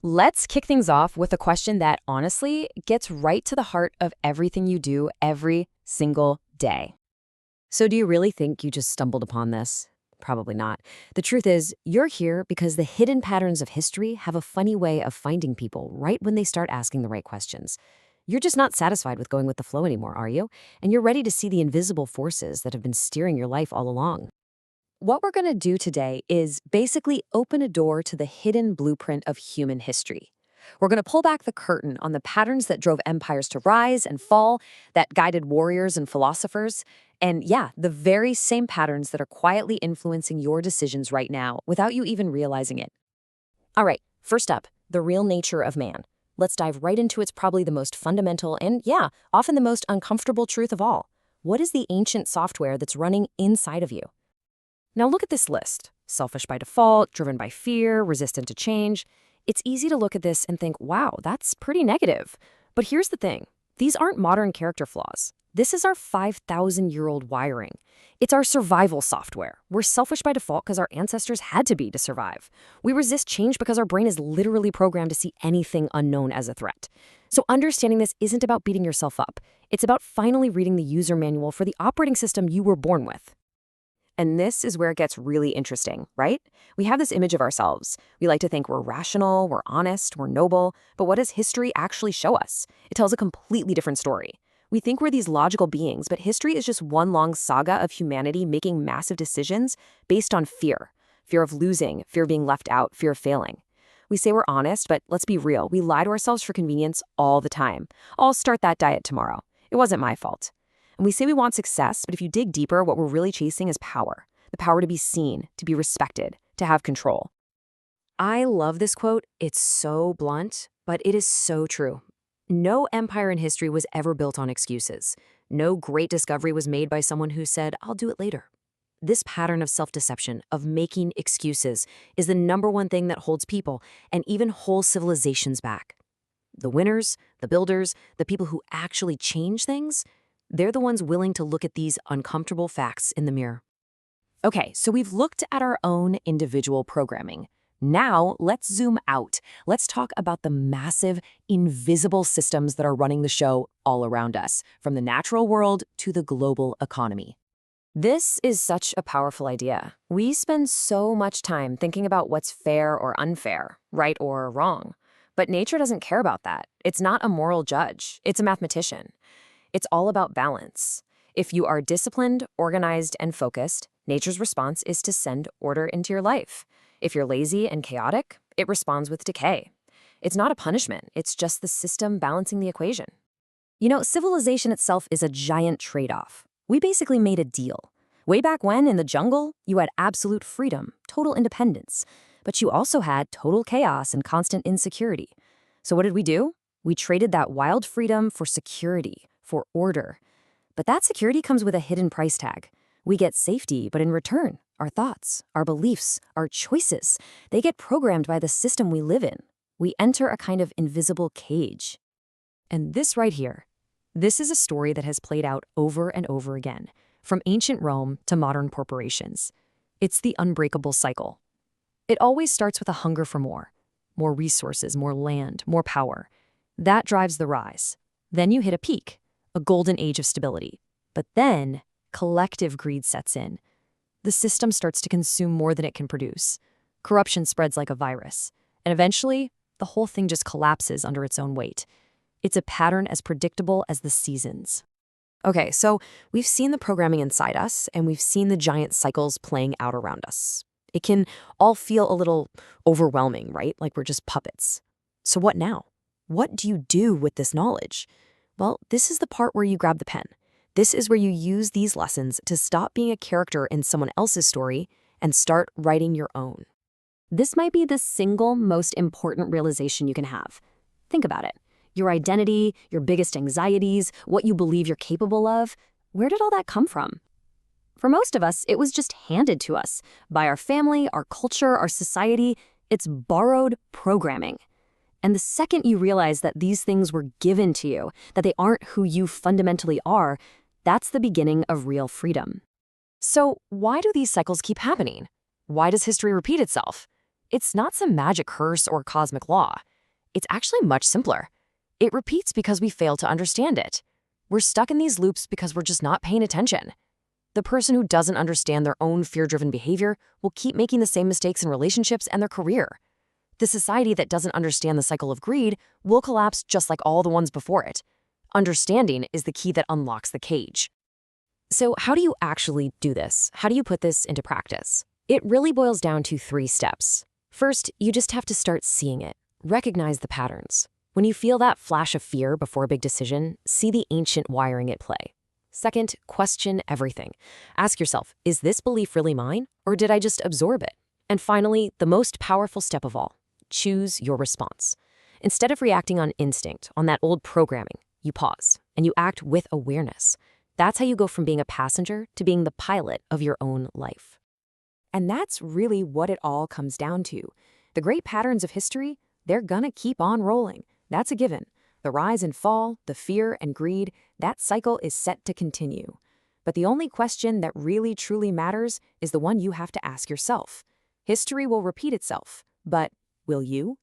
Let's kick things off with a question that honestly gets right to the heart of everything you do every single day. So, do you really think you just stumbled upon this? Probably not. The truth is, you're here because the hidden patterns of history have a funny way of finding people right when they start asking the right questions. You're just not satisfied with going with the flow anymore, are you? And you're ready to see the invisible forces that have been steering your life all along. What we're going to do today is basically open a door to the hidden blueprint of human history. We're going to pull back the curtain on the patterns that drove empires to rise and fall, that guided warriors and philosophers, and yeah, the very same patterns that are quietly influencing your decisions right now without you even realizing it. All right, first up, the real nature of man. Let's dive right into its probably the most fundamental and, yeah, often the most uncomfortable truth of all. What is the ancient software that's running inside of you? Now look at this list. Selfish by default, driven by fear, resistant to change. It's easy to look at this and think, wow, that's pretty negative. But here's the thing. These aren't modern character flaws. This is our 5,000-year-old wiring. It's our survival software. We're selfish by default because our ancestors had to be to survive. We resist change because our brain is literally programmed to see anything unknown as a threat. So understanding this isn't about beating yourself up. It's about finally reading the user manual for the operating system you were born with. And this is where it gets really interesting, right? We have this image of ourselves. We like to think we're rational, we're honest, we're noble, but what does history actually show us? It tells a completely different story. We think we're these logical beings, but history is just one long saga of humanity making massive decisions based on fear. Fear of losing, fear of being left out, fear of failing. We say we're honest, but let's be real. We lie to ourselves for convenience all the time. I'll start that diet tomorrow. It wasn't my fault. And we say we want success, but if you dig deeper, what we're really chasing is power. The power to be seen, to be respected, to have control. I love this quote. It's so blunt, but it is so true. No empire in history was ever built on excuses. No great discovery was made by someone who said, I'll do it later. This pattern of self-deception, of making excuses, is the number one thing that holds people and even whole civilizations back. The winners, the builders, the people who actually change things, they're the ones willing to look at these uncomfortable facts in the mirror. Okay, so we've looked at our own individual programming. Now, let's zoom out. Let's talk about the massive, invisible systems that are running the show all around us, from the natural world to the global economy. This is such a powerful idea. We spend so much time thinking about what's fair or unfair, right or wrong. But nature doesn't care about that. It's not a moral judge. It's a mathematician. It's all about balance. If you are disciplined, organized, and focused, nature's response is to send order into your life. If you're lazy and chaotic, it responds with decay. It's not a punishment, it's just the system balancing the equation. You know, civilization itself is a giant trade-off. We basically made a deal. Way back when, in the jungle, you had absolute freedom, total independence. But you also had total chaos and constant insecurity. So what did we do? We traded that wild freedom for security, for order. But that security comes with a hidden price tag. We get safety, but in return, our thoughts, our beliefs, our choices, they get programmed by the system we live in. We enter a kind of invisible cage. And this right here, this is a story that has played out over and over again, from ancient Rome to modern corporations. It's the unbreakable cycle. It always starts with a hunger for more resources, more land, more power. That drives the rise. Then you hit a peak, a golden age of stability. But then, collective greed sets in. The system starts to consume more than it can produce. Corruption spreads like a virus. And eventually, the whole thing just collapses under its own weight. It's a pattern as predictable as the seasons. Okay, so we've seen the programming inside us, and we've seen the giant cycles playing out around us. It can all feel a little overwhelming, right? Like we're just puppets. So what now? What do you do with this knowledge? Well, this is the part where you grab the pen. This is where you use these lessons to stop being a character in someone else's story and start writing your own. This might be the single most important realization you can have. Think about it. Your identity, your biggest anxieties, what you believe you're capable of, where did all that come from? For most of us, it was just handed to us by our family, our culture, our society. It's borrowed programming. And the second you realize that these things were given to you, that they aren't who you fundamentally are, that's the beginning of real freedom. So why do these cycles keep happening? Why does history repeat itself? It's not some magic curse or cosmic law. It's actually much simpler. It repeats because we fail to understand it. We're stuck in these loops because we're just not paying attention. The person who doesn't understand their own fear-driven behavior will keep making the same mistakes in relationships and their career. The society that doesn't understand the cycle of greed will collapse just like all the ones before it. Understanding is the key that unlocks the cage. So how do you actually do this? How do you put this into practice? It really boils down to 3 steps. First, you just have to start seeing it. Recognize the patterns. When you feel that flash of fear before a big decision, see the ancient wiring at play. Second, question everything. Ask yourself, is this belief really mine, or did I just absorb it? And finally, the most powerful step of all, choose your response. Instead of reacting on instinct, on that old programming, you pause and you act with awareness. That's how you go from being a passenger to being the pilot of your own life. And that's really what it all comes down to. The great patterns of history, they're gonna keep on rolling. That's a given. The rise and fall, the fear and greed, that cycle is set to continue. But the only question that really truly matters is the one you have to ask yourself. History will repeat itself, but will you?